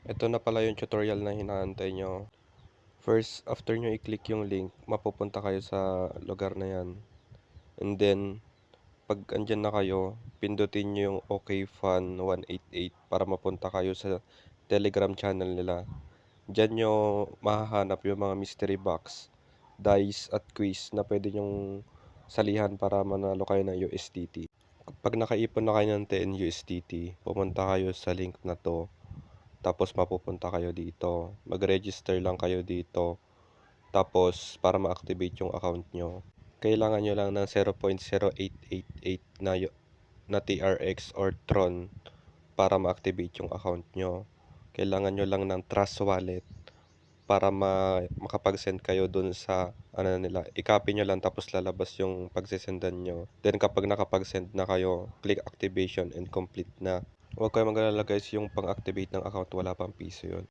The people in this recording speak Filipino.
Ito na pala yung tutorial na hinaantay nyo. First, after nyo i-click yung link, mapupunta kayo sa lugar na yan. And then, pag andyan na kayo, pindutin nyo yung OK Fan 188 para mapunta kayo sa Telegram channel nila. Diyan nyo mahahanap yung mga mystery box, dice at quiz na pwede nyong salihan para manalo kayo ng USDT. Pag nakaipon na kayo ng 10 USDT, pumunta kayo sa link na to. Tapos mapupunta kayo dito. Mag-register lang kayo dito. Tapos para ma-activate yung account nyo, kailangan nyo lang ng 0.0888 na TRX or Tron para ma-activate yung account nyo. Kailangan nyo lang ng Trust Wallet para makapag-send kayo dun sa ano nila. I-copy nyo lang tapos lalabas yung pagsesendan nyo. Then kapag nakapag-send na kayo, click activation and complete na. Huwag kayo mag-alala guys, yung pang-activate ng account wala pang piso yun.